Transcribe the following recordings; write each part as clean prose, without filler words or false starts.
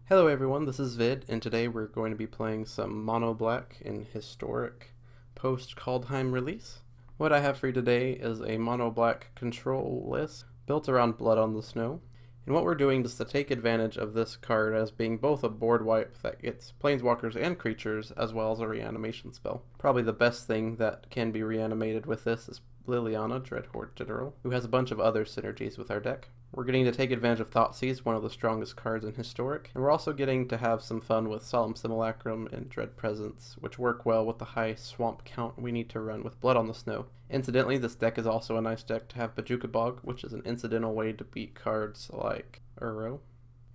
Hello everyone, this is Vid, and today we're going to be playing some Mono Black in Historic post-Kaldheim release. What I have for you today is a Mono Black control list built around Blood on the Snow. And what we're doing is to take advantage of this card as being both a board wipe that gets planeswalkers and creatures, as well as a reanimation spell. Probably the best thing that can be reanimated with this is Liliana, Dreadhorde General, who has a bunch of other synergies with our deck. We're getting to take advantage of Thoughtseize, one of the strongest cards in Historic, and we're also getting to have some fun with Solemn Simulacrum and Dread Presence, which work well with the high swamp count we need to run with Blood on the Snow. Incidentally, this deck is also a nice deck to have Bajuka Bog, which is an incidental way to beat cards like Uro.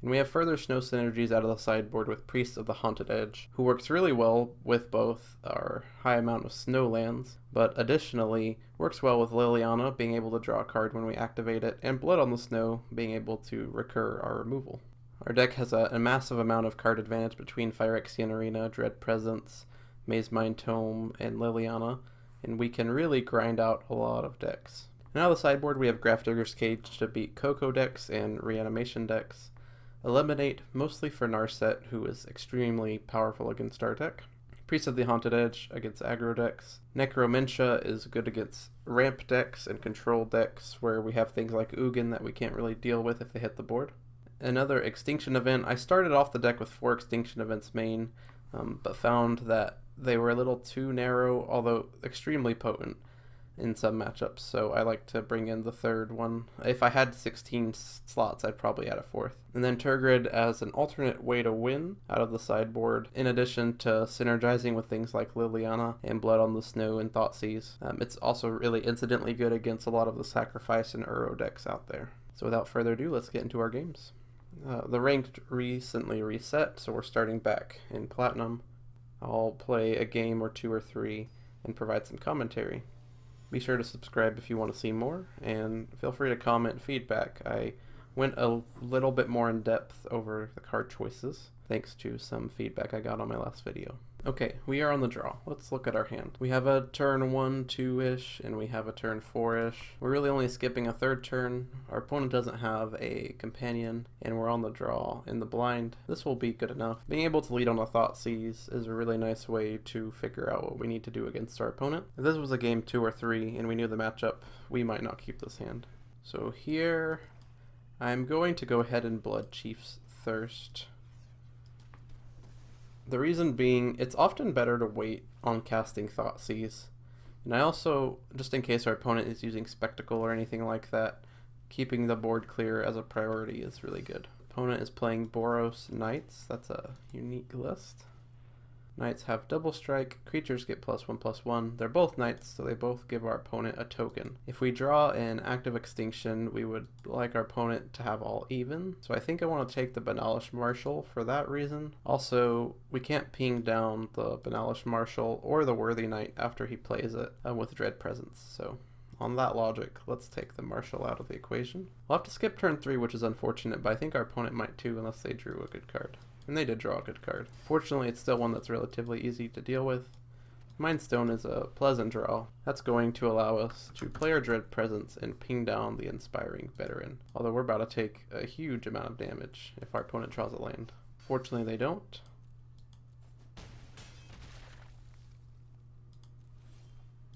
And we have further snow synergies out of the sideboard with Priest of the Haunted Edge, who works really well with both our high amount of snow lands, but additionally works well with Liliana being able to draw a card when we activate it, and Blood on the Snow being able to recur our removal. Our deck has a massive amount of card advantage between Phyrexian Arena, Dread Presence, Maze Mind Tome, and Liliana, and we can really grind out a lot of decks. Now on the sideboard we have Grafdigger's Cage to beat Coco decks and Reanimation decks. Eliminate, mostly for Narset, who is extremely powerful against our deck. Priest of the Haunted Edge against aggro decks. Necromentia is good against ramp decks and control decks where we have things like Ugin that we can't really deal with if they hit the board. Another Extinction Event. I started off the deck with 4 Extinction Events main, but found that they were a little too narrow, although extremely potent in some matchups, so I like to bring in the third one. If I had 16 slots, I'd probably add a 4th. And then Turgid as an alternate way to win out of the sideboard, in addition to synergizing with things like Liliana and Blood on the Snow and Thoughtseize. It's also really incidentally good against a lot of the Sacrifice and Uro decks out there. So without further ado, let's get into our games. The ranked recently reset, so we're starting back in Platinum. I'll play a game or 2 or 3 and provide some commentary. Be sure to subscribe if you want to see more, and feel free to comment feedback. I went a little bit more in depth over the card choices, thanks to some feedback I got on my last video. Okay, we are on the draw. Let's look at our hand. We have a turn 1, 2-ish, and we have a turn 4-ish. We're really only skipping a third turn. Our opponent doesn't have a companion, and we're on the draw in the blind. This will be good enough. Being able to lead on a Thoughtseize is a really nice way to figure out what we need to do against our opponent. If this was a game 2 or 3, and we knew the matchup, we might not keep this hand. So here, I'm going to go ahead and Blood Chief's Thirst. The reason being, it's often better to wait on casting Thoughtseize. And I also, just in case our opponent is using Spectacle or anything like that, keeping the board clear as a priority is really good. Opponent is playing Boros Knights. That's a unique list. Knights have double strike, creatures get +1/+1. They're both knights, so they both give our opponent a token. If we draw an active extinction, we would like our opponent to have all even. So I think I want to take the Banalish Marshal for that reason. Also, we can't ping down the Banalish Marshal or the Worthy Knight after he plays it with Dread Presence. So on that logic, let's take the Marshal out of the equation. We'll have to skip turn 3, which is unfortunate, but I think our opponent might too unless they drew a good card. And they did draw a good card. Fortunately, it's still one that's relatively easy to deal with. Mind Stone is a pleasant draw. That's going to allow us to play our Dread Presence and ping down the Inspiring Veteran. Although we're about to take a huge amount of damage if our opponent draws a land. Fortunately, they don't.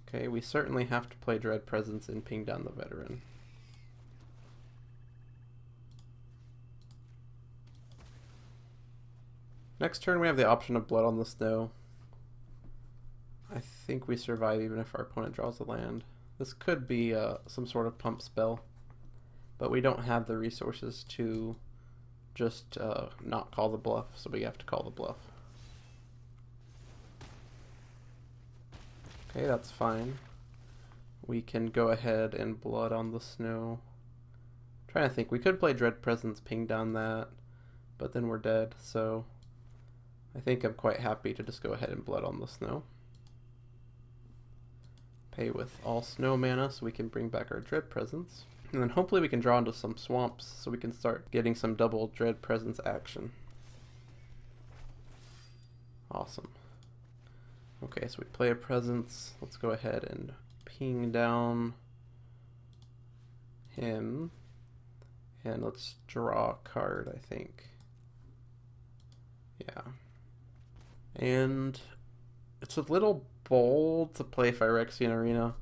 Okay, we certainly have to play Dread Presence and ping down the Veteran. Next turn we have the option of Blood on the Snow. I think we survive even if our opponent draws a land. This could be some sort of pump spell, but we don't have the resources to just not call the bluff, so we have to call the bluff. Okay, that's fine. We can go ahead and Blood on the Snow. I'm trying to think, we could play Dread Presence, ping down that, but then we're dead, so I think I'm quite happy to just go ahead and Blood on the Snow. Pay with all snow mana so we can bring back our Dread Presence. And then hopefully we can draw into some swamps so we can start getting some double Dread Presence action. Awesome. Okay, so we play a Presence. Let's go ahead and ping down him. And let's draw a card, I think. Yeah. And it's a little bold to play Phyrexian Arena,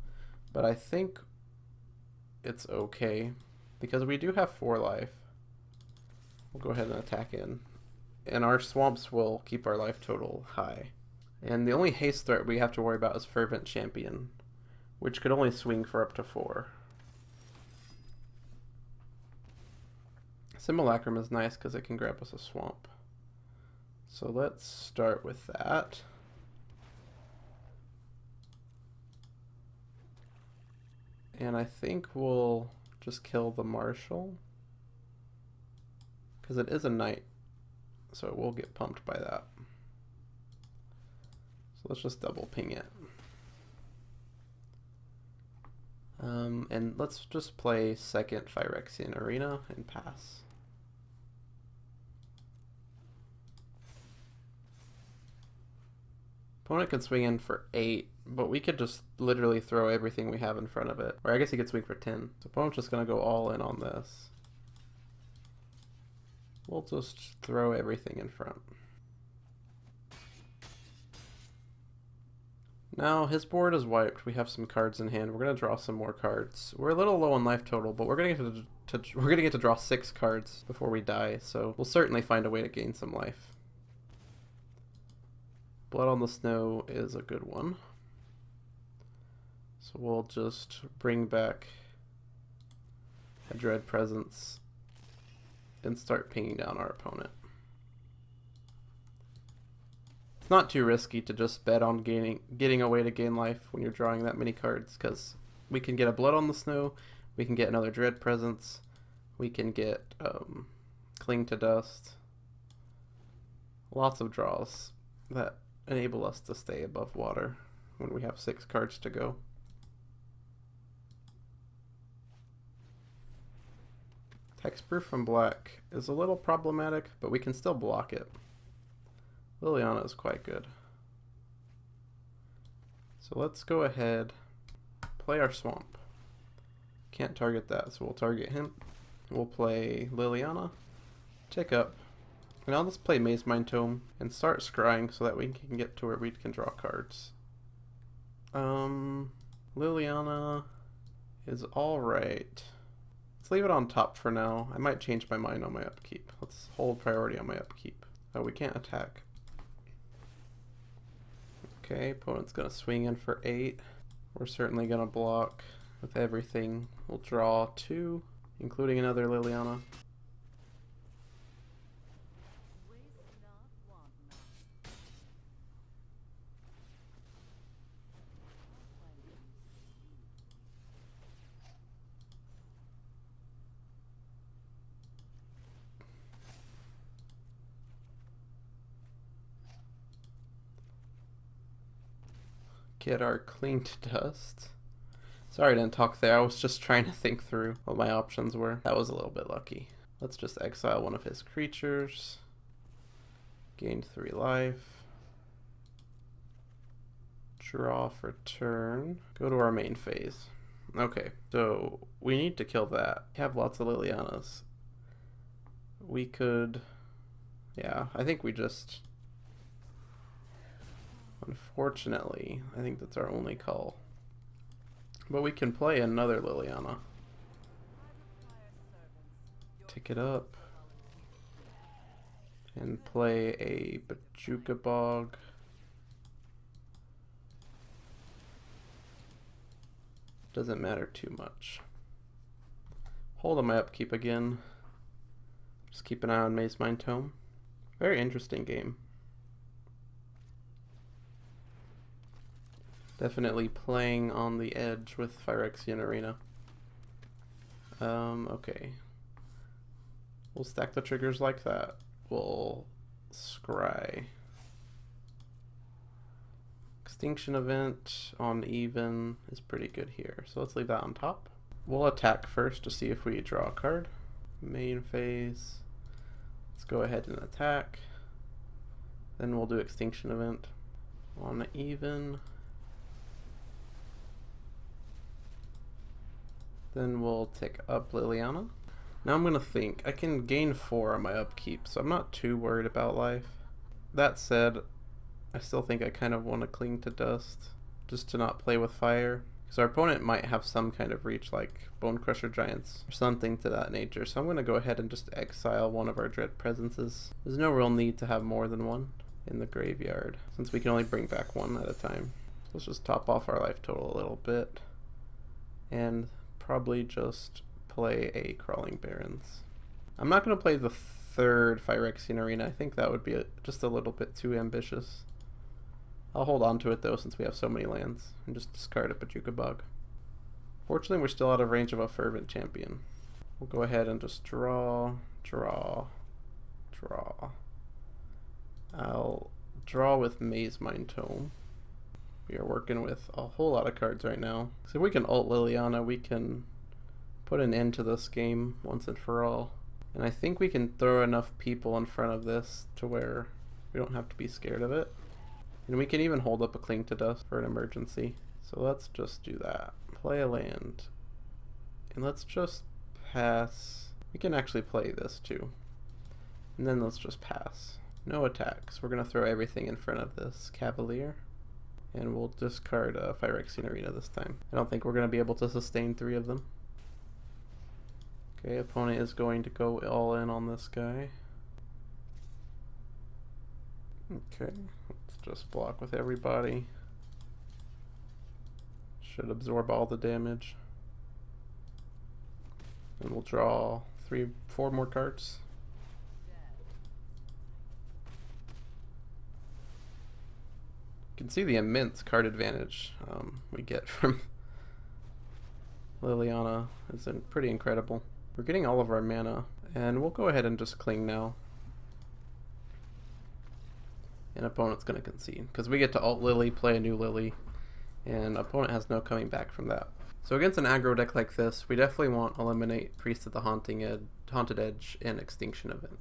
but I think it's okay because we do have 4 life. We'll go ahead and attack in. And our swamps will keep our life total high. And the only haste threat we have to worry about is Fervent Champion, which could only swing for up to 4. Simulacrum is nice because it can grab us a swamp. So let's start with that. And I think we'll just kill the Marshal, because it is a knight, so it will get pumped by that. So let's just double ping it. And let's just play second Phyrexian Arena and pass. Opponent could swing in for 8, but we could just literally throw everything we have in front of it. Or I guess he could swing for 10. So opponent's just going to go all in on this. We'll just throw everything in front. Now his board is wiped. We have some cards in hand. We're going to draw some more cards. We're a little low on life total, but we're going to get to draw 6 cards before we die. So we'll certainly find a way to gain some life. Blood on the Snow is a good one. So we'll just bring back a Dread Presence and start pinging down our opponent. It's not too risky to just bet on getting a way to gain life when you're drawing that many cards, because we can get a Blood on the Snow, we can get another Dread Presence, we can get Cling to Dust. Lots of draws that enable us to stay above water when we have 6 cards to go. Hexproof from black is a little problematic, but we can still block it. Liliana is quite good. So let's go ahead, play our swamp. Can't target that, so we'll target him. We'll play Liliana, tick up. Now let's play Maze Mind Tome and start scrying so that we can get to where we can draw cards. Liliana is alright. Let's leave it on top for now. I might change my mind on my upkeep. Let's hold priority on my upkeep. Oh, we can't attack. Okay, opponent's gonna swing in for 8. We're certainly gonna block with everything. We'll draw 2, including another Liliana. Get our Cling to Dust. Sorry I didn't talk there. I was just trying to think through what my options were. That was a little bit lucky. Let's just exile one of his creatures. Gain 3 life. Draw for turn. Go to our main phase. Okay, so we need to kill that. We have lots of Lilianas. We could... yeah, I think we just... unfortunately, I think that's our only call. But we can play another Liliana. Tick it up. And play a Bajuka Bog. Doesn't matter too much. Hold on my upkeep again. Just keep an eye on Maze Mind Tome. Very interesting game. Definitely playing on the edge with Phyrexian Arena. Okay. We'll stack the triggers like that. We'll scry. Extinction Event on even is pretty good here. So let's leave that on top. We'll attack first to see if we draw a card. Main phase. Let's go ahead and attack. Then we'll do Extinction Event on even. Then we'll tick up Liliana. Now I'm going to think. I can gain 4 on my upkeep, so I'm not too worried about life. That said, I still think I kind of want to cling to dust, just to not play with fire. Because our opponent might have some kind of reach like Bone Crusher Giants or something to that nature. So I'm going to go ahead and just exile one of our Dread Presences. There's no real need to have more than one in the graveyard, since we can only bring back one at a time. So let's just top off our life total a little bit. And probably just play a Crawling Barrens. I'm not going to play the third Phyrexian Arena. I think that would be just a little bit too ambitious. I'll hold on to it though, since we have so many lands, and just discard a Bojuka Bog. Fortunately, we're still out of range of a Fervent Champion. We'll go ahead and just draw. I'll draw with Maze Mind Tome. We are working with a whole lot of cards right now. So if we can ult Liliana, we can put an end to this game once and for all. And I think we can throw enough people in front of this to where we don't have to be scared of it. And we can even hold up a Cling to Dust for an emergency. So let's just do that. Play a land. And let's just pass. We can actually play this too. And then let's just pass. No attacks. We're going to throw everything in front of this Cavalier. And we'll discard Phyrexian Arena this time. I don't think we're going to be able to sustain 3 of them. Okay, opponent is going to go all in on this guy. Okay, let's just block with everybody. Should absorb all the damage. And we'll draw 4 more cards. You can see the immense card advantage we get from Liliana. It's pretty incredible. We're getting all of our mana, and we'll go ahead and just cling now. And opponent's going to concede, because we get to ult Lily, play a new Lily, and opponent has no coming back from that. So against an aggro deck like this, we definitely want Eliminate, Priest of the Haunted Edge, and Extinction Event.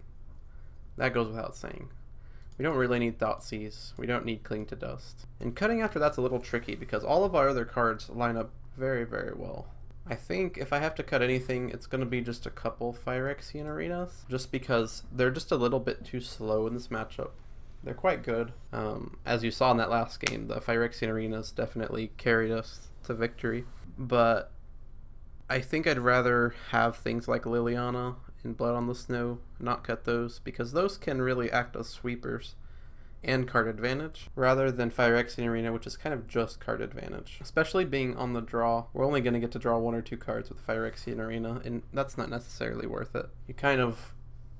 That goes without saying. We don't really need Thoughtseize, we don't need Cling to Dust. And cutting after that's a little tricky, because all of our other cards line up very, very well. I think if I have to cut anything, it's going to be just a couple Phyrexian Arenas, just because they're just a little bit too slow in this matchup. They're quite good. As you saw in that last game, the Phyrexian Arenas definitely carried us to victory. But I think I'd rather have things like Liliana and Blood on the Snow, not cut those, because those can really act as sweepers and card advantage, rather than Phyrexian Arena, which is kind of just card advantage. Especially being on the draw, we're only going to get to draw 1 or 2 cards with Phyrexian Arena, and that's not necessarily worth it. You kind of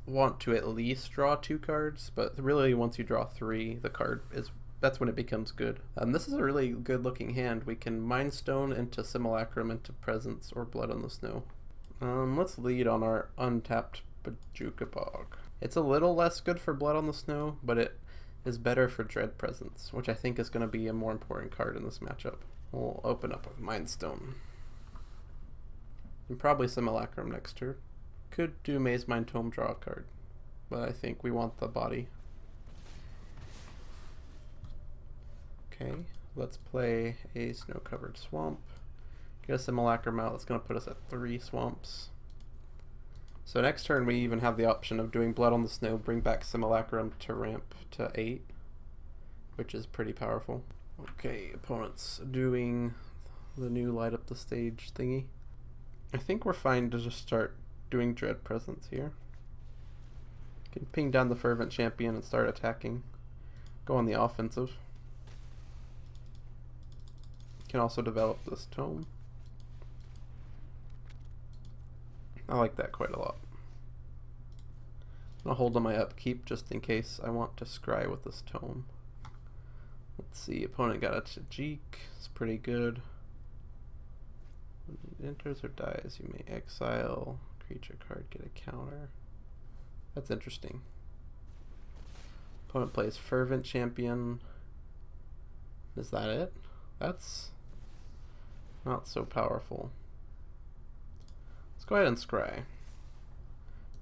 want to at least draw 2 cards, but really once you draw 3, that's when it becomes good. This is a really good looking hand. We can Mind Stone into Simulacrum into Presence or Blood on the Snow. Let's lead on our untapped Bojuka Bog. It's a little less good for Blood on the Snow, but it is better for Dread Presence, which I think is going to be a more important card in this matchup. We'll open up with Mind Stone. And probably Simulacrum next turn. Could do Maze Mind Tome, draw a card, but I think we want the body. Okay, let's play a Snow-Covered Swamp. Get a Simulacrum out, that's going to put us at 3 swamps. So next turn we even have the option of doing Blood on the Snow, bring back Simulacrum to ramp to 8, which is pretty powerful. Okay, opponent's doing the new light up the stage thingy. I think we're fine to just start doing Dread Presence here. Can ping down the Fervent Champion and start attacking. Go on the offensive. Can also develop this Tome. I like that quite a lot. I'll hold on my upkeep just in case I want to scry with this Tome. Let's see, opponent got a Tajik, it's pretty good. When it enters or dies, you may exile creature card, get a counter. That's interesting. Opponent plays Fervent Champion. Is that it? That's not so powerful. Let's go ahead and scry.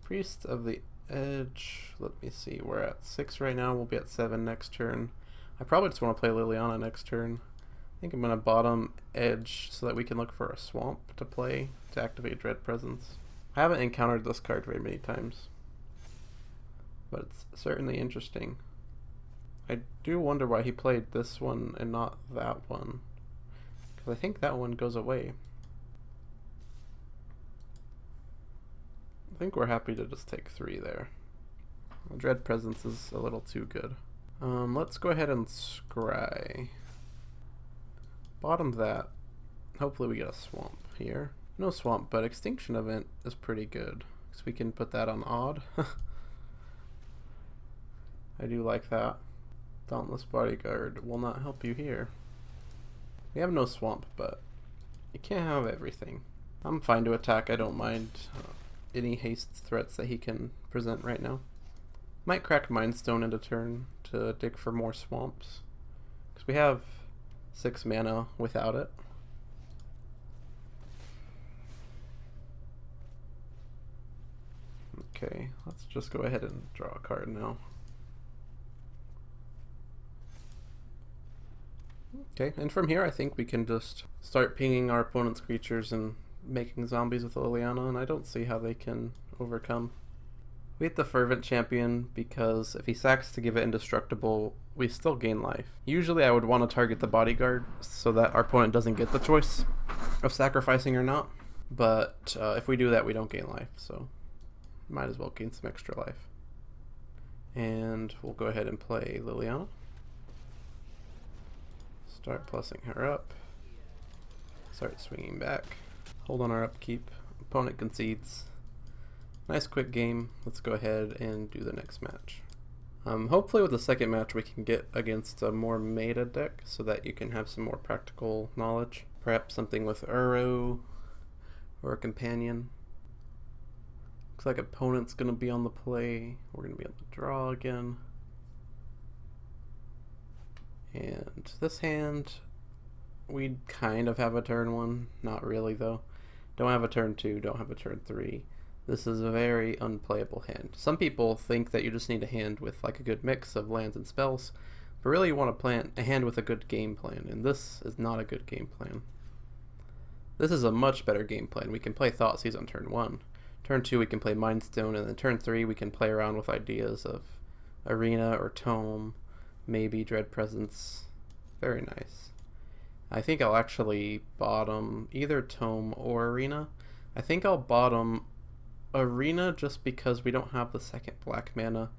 Priest of the Edge. Let me see. We're at 6 right now. We'll be at 7 next turn. I probably just want to play Liliana next turn. I think I'm going to bottom Edge so that we can look for a swamp to play to activate Dread Presence. I haven't encountered this card very many times, but it's certainly interesting. I do wonder why he played this one and not that one, because I think that one goes away. I think we're happy to just take 3 there. Dread Presence is a little too good. Let's go ahead and scry. Bottom that. Hopefully we get a swamp here. No swamp, but Extinction Event is pretty good, so we can put that on odd. I do like that. Dauntless Bodyguard will not help you here. We have no swamp, but you can't have everything. I'm fine to attack. I don't mind any haste threats that he can present right now. Might crack Mind Stone into turn to dig for more swamps, because we have 6 mana without it. Okay, let's just go ahead and draw a card now. Okay, and from here I think we can just start pinging our opponent's creatures and making zombies with Liliana, and I don't see how they can overcome. We hit the Fervent Champion because if he sacks to give it indestructible, we still gain life. Usually I would want to target the Bodyguard so that our opponent doesn't get the choice of sacrificing or not, but if we do that we don't gain life, so might as well gain some extra life. And we'll go ahead and play Liliana. Start plussing her up. Start swinging back. Hold on our upkeep. Opponent concedes. Nice quick game. Let's go ahead and do the next match. Hopefully with the second match we can get against a more meta deck so that you can have some more practical knowledge. Perhaps something with Uro or a companion. Looks like opponent's going to be on the play. We're going to be on the draw again. And this hand, we kind of have a turn 1. Not really though. Don't have a turn 2, don't have a turn 3. This is a very unplayable hand. Some people think that you just need a hand with like a good mix of lands and spells, but really you want to plan a hand with a good game plan, and this is not a good game plan. This is a much better game plan. We can play Thoughtseize on turn 1. Turn 2 we can play Mind Stone, and then turn 3 we can play around with ideas of Arena or Tome, maybe Dread Presence. Very nice. I think I'll actually bottom either Tome or Arena. I think I'll bottom Arena just because we don't have the second black mana,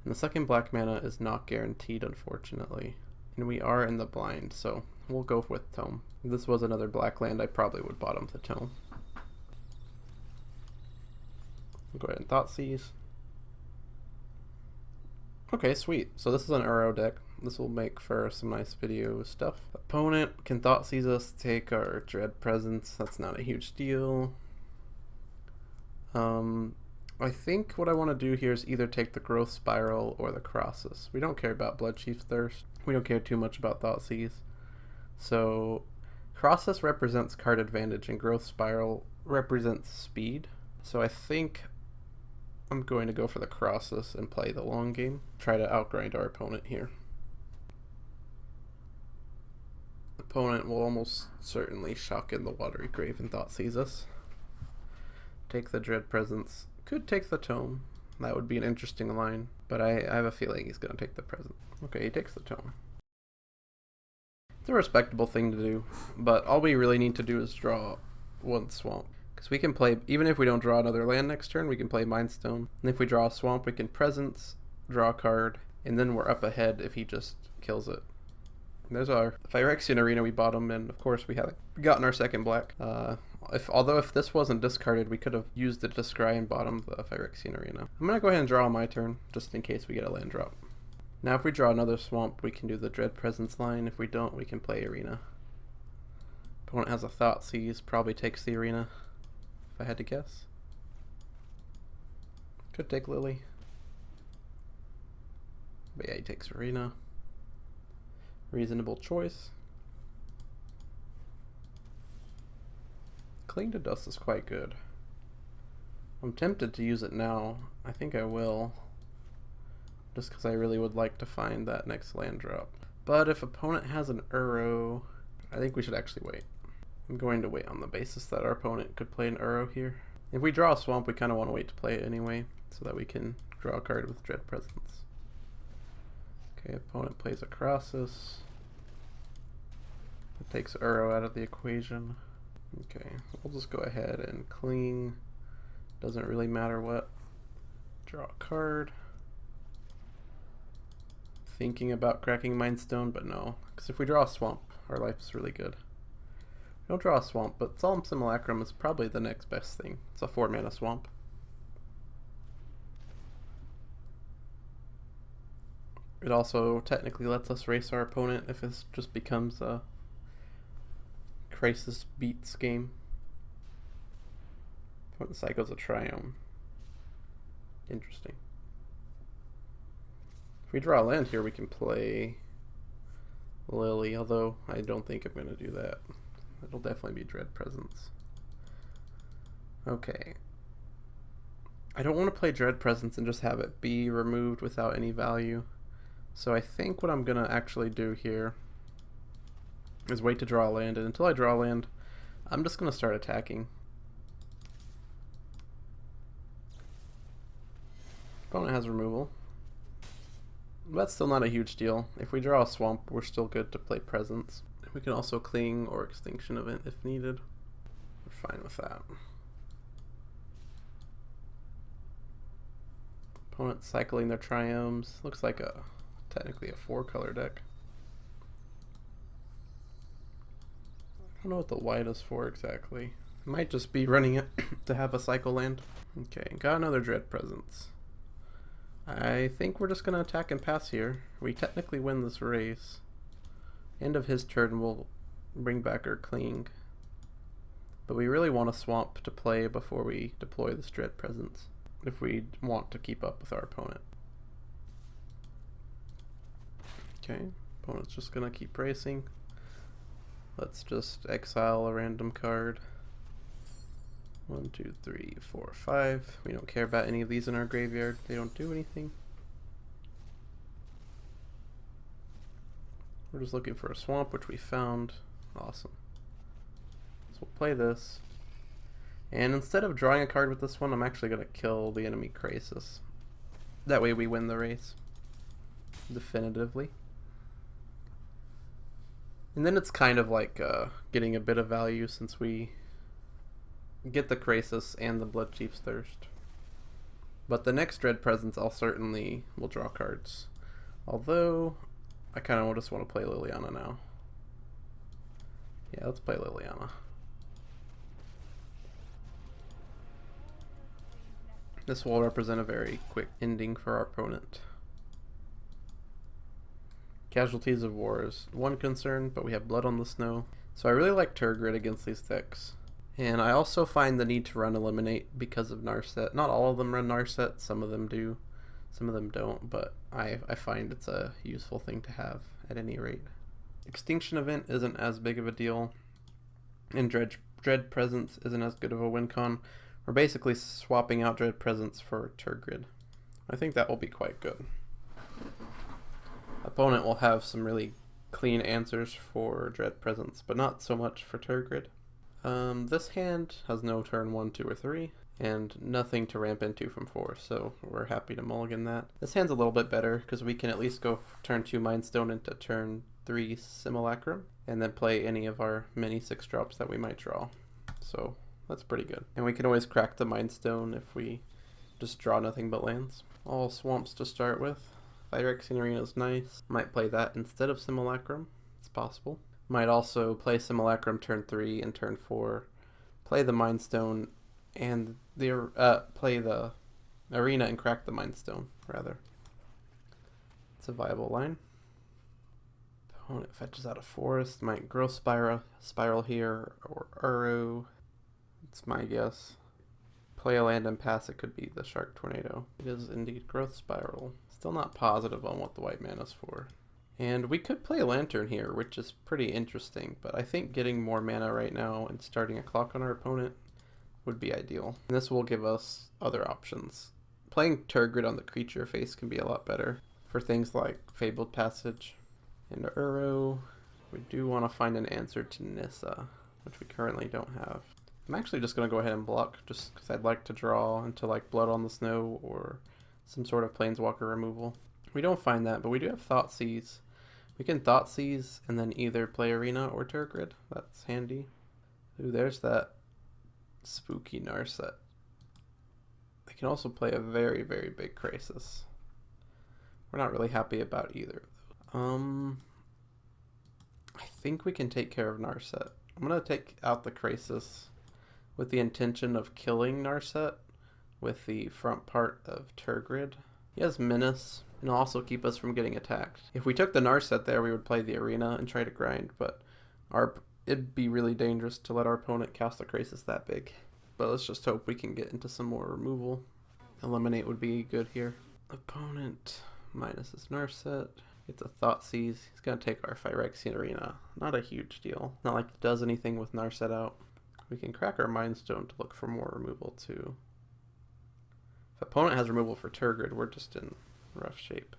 and the second black mana is not guaranteed, unfortunately. And we are in the blind, so we'll go with Tome. If this was another black land, I probably would bottom the Tome. We'll go ahead and Thoughtseize. Okay, sweet. So this is an Uro deck. This will make for some nice video stuff. Opponent can Thoughtseize us, take our Dread Presence. That's not a huge deal. I think what I want to do here is either take the Growth Spiral or the Crosses. We don't care about Bloodchief's Thirst. We don't care too much about Thoughtseize. So Crosses represents card advantage and Growth Spiral represents speed. So I think I'm going to go for the Crosses and play the long game. Try to outgrind our opponent here. Opponent will almost certainly shock in the Watery Grave and Thoughtseize us. Take the Dread Presence. Could take the Tome. That would be an interesting line, but I have a feeling he's going to take the Presence. Okay, he takes the Tome. It's a respectable thing to do, but all we really need to do is draw 1 swamp. Because we can play, even if we don't draw another land next turn, we can play Mind Stone. And if we draw a swamp, we can Presence, draw a card, and then we're up ahead if he just kills it. And there's our Phyrexian Arena we bottom, and of course we haven't gotten our second black. Although if this wasn't discarded, we could have used it to scry and bottom the Phyrexian Arena. I'm going to go ahead and draw on my turn, just in case we get a land drop. Now if we draw another swamp, we can do the Dread Presence line. If we don't, we can play Arena. Opponent has a Thoughtseize, probably takes the Arena, if I had to guess. Could take Lily. But yeah, he takes Arena. Reasonable choice. Cling to Dust is quite good. I'm tempted to use it now. I think I will. Just because I really would like to find that next land drop. But if opponent has an Uro, I think we should actually wait. I'm going to wait on the basis that our opponent could play an Uro here. If we draw a swamp, we kind of want to wait to play it anyway, so that we can draw a card with Dread Presence. Okay, opponent plays a Crossus. It takes Uro out of the equation. Okay, we'll just go ahead and cling. Doesn't really matter what. Draw a card. Thinking about cracking Mind Stone, but no. Because if we draw a Swamp, our life's really good. We don't draw a Swamp, but Solemn Simulacrum is probably the next best thing. It's a 4-mana Swamp. It also technically lets us race our opponent if it just becomes a Crisis Beats game. Opponent cycles a Triome. Interesting. If we draw a land here, we can play Lily, although I don't think I'm going to do that. It'll definitely be Dread Presence. Okay. I don't want to play Dread Presence and just have it be removed without any value. So I think what I'm going to actually do here is wait to draw a land, and until I draw a land, I'm just going to start attacking. Opponent has removal. That's still not a huge deal. If we draw a Swamp, we're still good to play Presence. We can also cling or Extinction Event if needed. We're fine with that. Opponent cycling their Triomes. Looks like technically a 4-color deck. I don't know what the white is for exactly. Might just be running it to have a cycle land. Okay, got another Dread Presence. I think we're just going to attack and pass here. We technically win this race. End of his turn, we'll bring back our cling. But we really want a Swamp to play before we deploy this Dread Presence, if we want to keep up with our opponent. Okay, opponent's just going to keep racing. Let's just exile a random card. 1, 2, 3, 4, 5. We don't care about any of these in our graveyard. They don't do anything. We're just looking for a Swamp, which we found. Awesome. So we'll play this. And instead of drawing a card with this one, I'm actually going to kill the enemy Crisis. That way we win the race. Definitively. And then it's kind of like getting a bit of value since we get the Crisis and the Blood Chief's Thirst. But the next Dread Presence I'll certainly will draw cards. Although, I kind of just want to play Liliana now. Yeah, let's play Liliana. This will represent a very quick ending for our opponent. Casualties of War is one concern, but we have Blood on the Snow. So I really like Turgid against these decks. And I also find the need to run Eliminate because of Narset. Not all of them run Narset, some of them do, some of them don't, but I find it's a useful thing to have at any rate. Extinction Event isn't as big of a deal, and Dread Presence isn't as good of a win con. We're basically swapping out Dread Presence for Turgid. I think that will be quite good. Opponent will have some really clean answers for Dread Presence, but not so much for Turgid. This hand has no turn 1, 2, or 3, and nothing to ramp into from 4, so we're happy to mulligan that. This hand's a little bit better, because we can at least go turn 2 Mind Stone into turn 3 Simulacrum, and then play any of our many 6-drops that we might draw. So that's pretty good. And we can always crack the Mind Stone if we just draw nothing but lands. All Swamps to start with. Phyrexian Arena is nice. Might play that instead of Simulacrum. It's possible. Might also play Simulacrum turn 3 and turn 4, play the Mind Stone, and play the Arena and crack the Mind Stone, rather. It's a viable line. Opponent fetches out a Forest, might Growth Spiral here, or Uro. It's my guess. Play a land and pass, it could be the Shark Tornado. It is indeed Growth Spiral. Still not positive on what the white mana's for. And we could play Lantern here, which is pretty interesting, but I think getting more mana right now and starting a clock on our opponent would be ideal. And this will give us other options. Playing Turgid on the creature face can be a lot better for things like Fabled Passage. And Uro, we do want to find an answer to Nissa, which we currently don't have. I'm actually just going to go ahead and block, just because I'd like to draw into like Blood on the Snow or some sort of Planeswalker removal. We don't find that, but we do have Thoughtseize. We can Thoughtseize and then either play Arena or Turgid. That's handy. Ooh, there's that spooky Narset. They can also play a very, very big Crisis. We're not really happy about either of those. I think we can take care of Narset. I'm going to take out the Crisis with the intention of killing Narset with the front part of Turgid. He has Menace, and he'll also keep us from getting attacked. If we took the Narset there, we would play the Arena and try to grind, but it'd be really dangerous to let our opponent cast a Crisis that big. But let's just hope we can get into some more removal. Eliminate would be good here. Opponent minus his Narset. It's a Thoughtseize. He's going to take our Phyrexian Arena. Not a huge deal. Not like it does anything with Narset out. We can crack our Mind Stone to look for more removal too. If opponent has removal for Turgid, we're just in rough shape.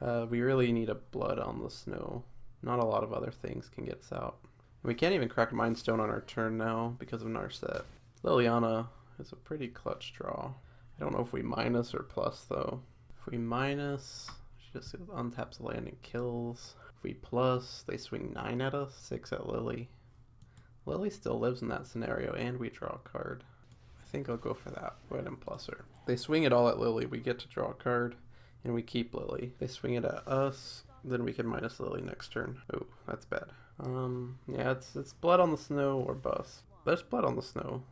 We really need a Blood on the Snow. Not a lot of other things can get us out. And we can't even crack Mind Stone on our turn now because of Narset. Liliana is a pretty clutch draw. I don't know if we minus or plus though. If we minus, she just untaps the land and kills. If we plus, they swing 9 at us, 6 at Lily. Lily still lives in that scenario and we draw a card. I think I'll go for that. Go ahead and plus her. They swing it all at Lily, we get to draw a card and we keep Lily. They swing it at us, then we can minus Lily next turn. Oh, that's bad. Yeah, it's Blood on the Snow or bust. There's Blood on the Snow.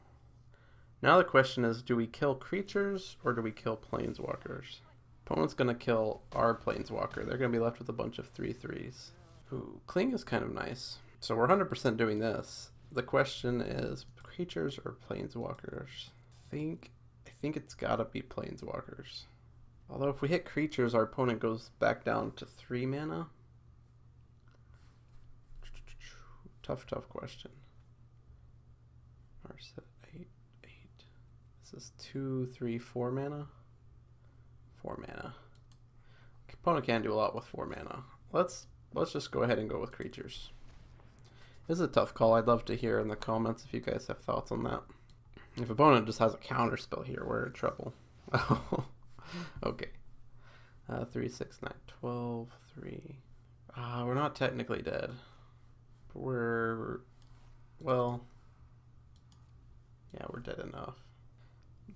Now the question is, do we kill creatures or do we kill planeswalkers? Opponent's going to kill our planeswalker. They're going to be left with a bunch of 3/3s. Ooh, Cling is kind of nice. So we're 100% doing this. The question is, creatures or planeswalkers? I think it's got to be planeswalkers. Although if we hit creatures, our opponent goes back down to 3 mana. Tough question. Narset 8. This is 2, 3, 4 mana. 4 mana. Opponent can't do a lot with 4 mana. Let's just go ahead and go with creatures. This is a tough call. I'd love to hear in the comments if you guys have thoughts on that. If opponent just has a counter spell here, we're in trouble. Okay. 3, 6, 9, 12, 3. We're not technically dead. But well, yeah, we're dead enough.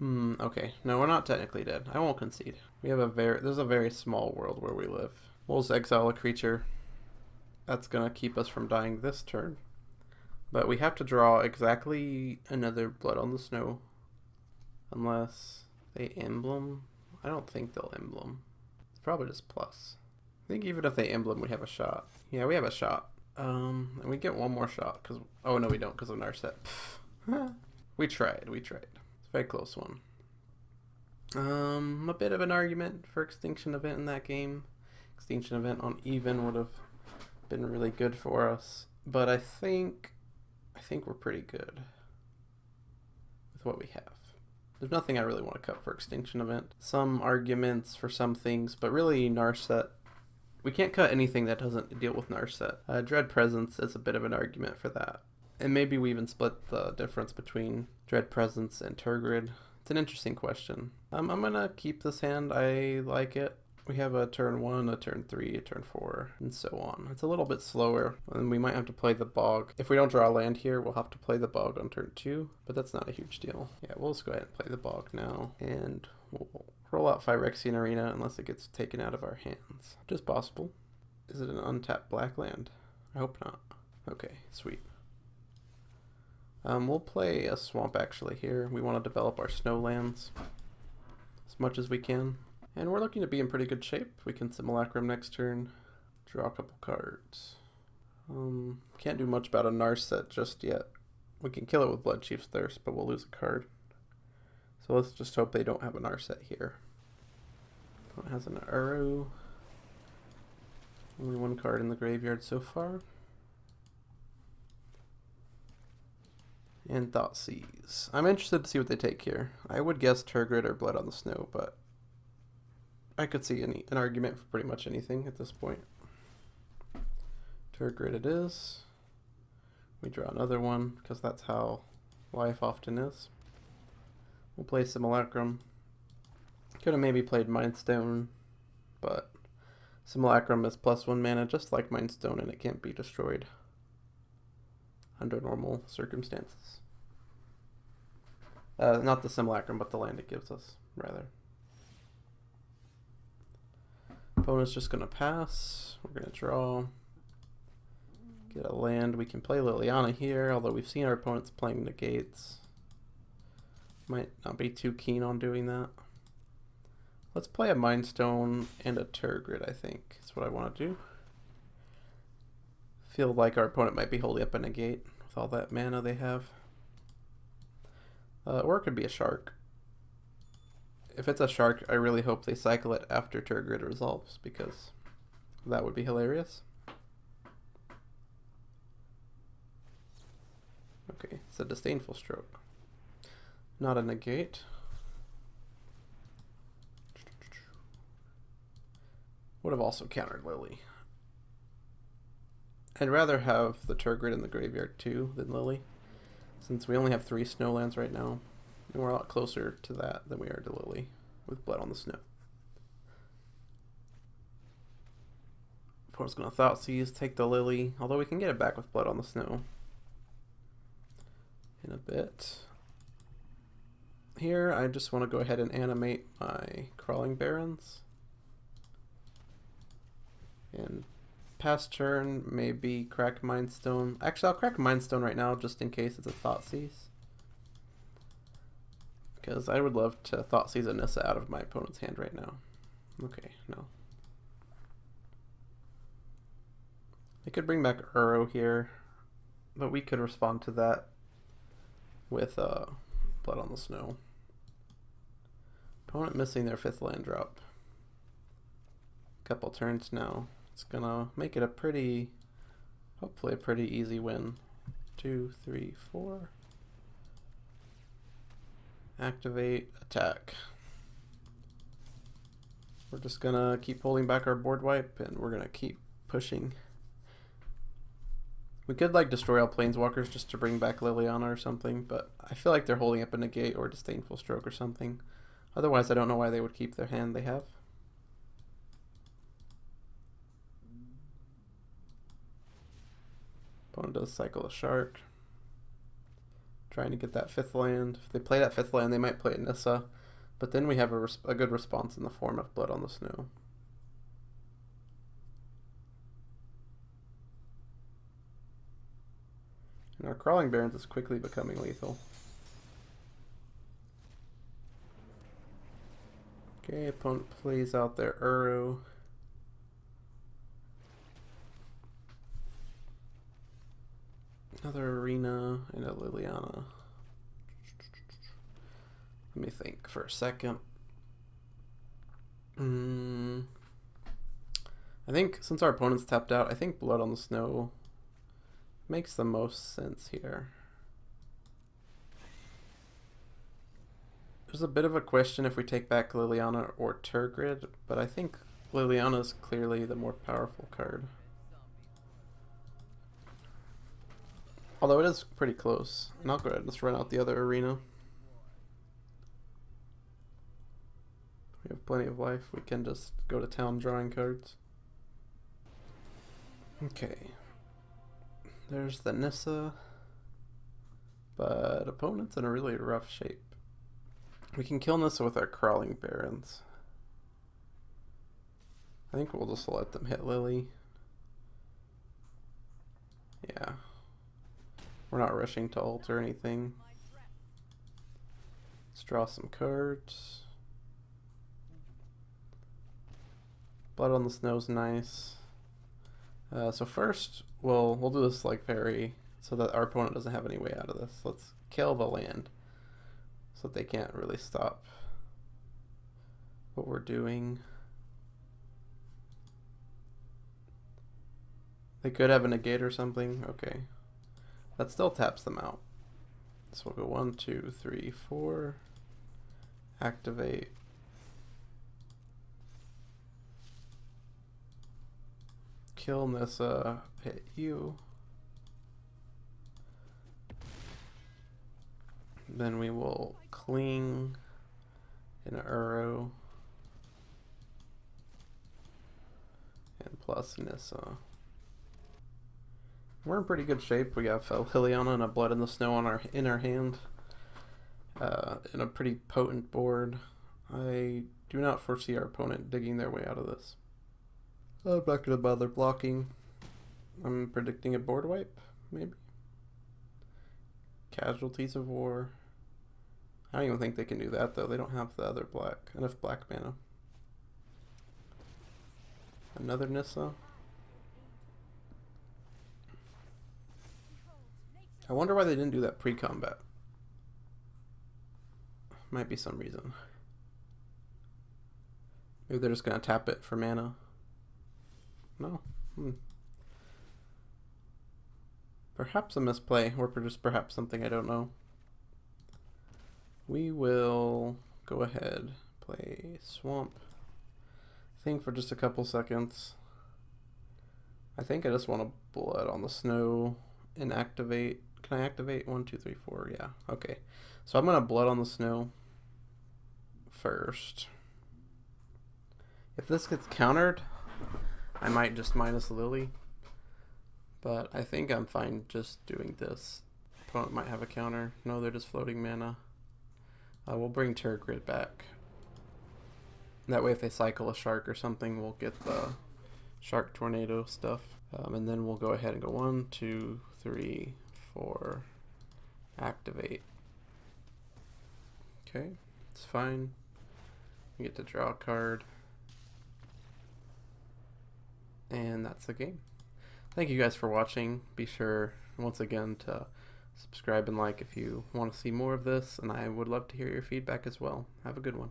Okay. No, we're not technically dead. I won't concede. There's a very small world where we live. We'll just exile a creature. That's gonna keep us from dying this turn. But we have to draw exactly another Blood on the Snow. Unless they emblem. I don't think they'll emblem. It's probably just plus. I think even if they emblem, we have a shot. Yeah, we have a shot. And we get one more shot because... Oh, no, we don't because of Narset. We tried. It's a very close one. A bit of an argument for Extinction Event in that game. Extinction Event on even would have been really good for us. But I think we're pretty good with what we have. There's nothing I really want to cut for Extinction Event. Some arguments for some things, but really Narset. We can't cut anything that doesn't deal with Narset. Dread Presence is a bit of an argument for that. And maybe we even split the difference between Dread Presence and Turgid. It's an interesting question. I'm going to keep this hand. I like it. We have a turn 1, a turn 3, a turn 4, and so on. It's a little bit slower, and we might have to play the Bog. If we don't draw a land here, we'll have to play the Bog on turn 2, but that's not a huge deal. Yeah, we'll just go ahead and play the Bog now, and we'll roll out Phyrexian Arena unless it gets taken out of our hands. Just possible. Is it an untapped black land? I hope not. Okay, sweet. We'll play a swamp actually here. We want to develop our snow lands as much as we can. And we're looking to be in pretty good shape. We can Simulacrum next turn, draw a couple cards. Can't do much about a Narset just yet. We can kill it with Bloodchief's Thirst, but we'll lose a card. So let's just hope they don't have a Narset here. It has an Uru. Only one card in the graveyard so far. And Thoughtseize. I'm interested to see what they take here. I would guess Turgid or Blood on the Snow, but I could see an argument for pretty much anything at this point. Turgid it is. We draw another one, because that's how life often is. We'll play Simulacrum. Could have maybe played Mind Stone, but Simulacrum is +1 mana, just like Mind Stone, and it can't be destroyed under normal circumstances. Not the Simulacrum, but the land it gives us, rather. Opponent's just going to pass. We're going to draw. Get a land. We can play Liliana here, although we've seen our opponents playing negates. Might not be too keen on doing that. Let's play a Mind Stone and a Turgid, I think. That's what I want to do. Feel like our opponent might be holding up a negate with all that mana they have. Or it could be a Shark. If it's a Shark, I really hope they cycle it after Turgid resolves, because that would be hilarious. Okay, it's a Disdainful Stroke. Not a negate. Would have also countered Lily. I'd rather have the Turgid in the graveyard too than Lily, since we only have 3 snowlands right now, and we're a lot closer to that than we are to Lily with Blood on the Snow. Opponent's gonna Thoughtseize, take the Lily, although we can get it back with Blood on the Snow in a bit. Here, I just want to go ahead and animate my Crawling Barrens. And past turn, maybe crack Mind Stone. Actually, I'll crack Mind Stone right now just in case it's a Thoughtseize. Because I would love to Thoughtseize a Nissa out of my opponent's hand right now. Okay, no. They could bring back Uro here, but we could respond to that with Blood on the Snow. Opponent missing their 5th land drop. Couple turns now. It's gonna make it a pretty, hopefully a pretty easy win. 2, 3, 4. Activate, attack. We're just gonna keep holding back our board wipe, and we're gonna keep pushing. We could like destroy all planeswalkers just to bring back Liliana or something, but I feel like they're holding up a negate or a Disdainful Stroke or something. Otherwise, I don't know why they would keep their hand they have. Opponent does cycle a Shark. Trying to get that 5th land. If they play that 5th land, they might play a Nissa. But then we have a good response in the form of Blood on the Snow. And our Crawling Barrens is quickly becoming lethal. Okay, opponent plays out their Uro. Another Arena and a Liliana. Let me think for a second. I think since our opponent's tapped out, I think Blood on the Snow makes the most sense here. There's a bit of a question if we take back Liliana or Turgid, but I think Liliana is clearly the more powerful card. Although it is pretty close. And I'll go ahead and just run out the other Arena. We have plenty of life. We can just go to town drawing cards. Okay. There's the Nissa. But opponent's in a really rough shape. We can kill Nissa with our Crawling Barrens. I think we'll just let them hit Lily. Yeah. We're not rushing to ult or anything. Let's draw some cards. Blood on the Snow's nice. So first, we'll do this like very, so that our opponent doesn't have any way out of this. Let's kill the land, so that they can't really stop what we're doing. They could have a negate or something. Okay. That still taps them out. So we'll go 1, 2, 3, 4. Activate. Kill Nissa, hit you. Then we will cling an Uro. plus Nissa. We're in pretty good shape. We have Liliana and a Blood in the Snow in our hand. And a pretty potent board. I do not foresee our opponent digging their way out of this. I'm not going to bother blocking. I'm predicting a board wipe, maybe. Casualties of War. I don't even think they can do that, though. They don't have the other enough black mana. Another Nissa. I wonder why they didn't do that pre-combat. Might be some reason. Maybe they're just going to tap it for mana. No. Perhaps a misplay, or just perhaps something I don't know. We will go ahead, play Swamp thing for just a couple seconds. I think I just want to Blood on the Snow and activate. Can I activate? 1, 2, 3, 4. Yeah. Okay. So I'm gonna Blood on the Snow first. If this gets countered, I might just minus Lily. But I think I'm fine just doing this. Opponent might have a counter. No, they're just floating mana. We'll bring Terragrid back. That way if they cycle a shark or something, we'll get the shark tornado stuff. And then we'll go ahead and go 1, 2, 3, 4, activate. Okay, it's fine. You get to draw a card. And that's the game. Thank you guys for watching. Be sure, once again, to subscribe and like if you want to see more of this, and I would love to hear your feedback as well. Have a good one.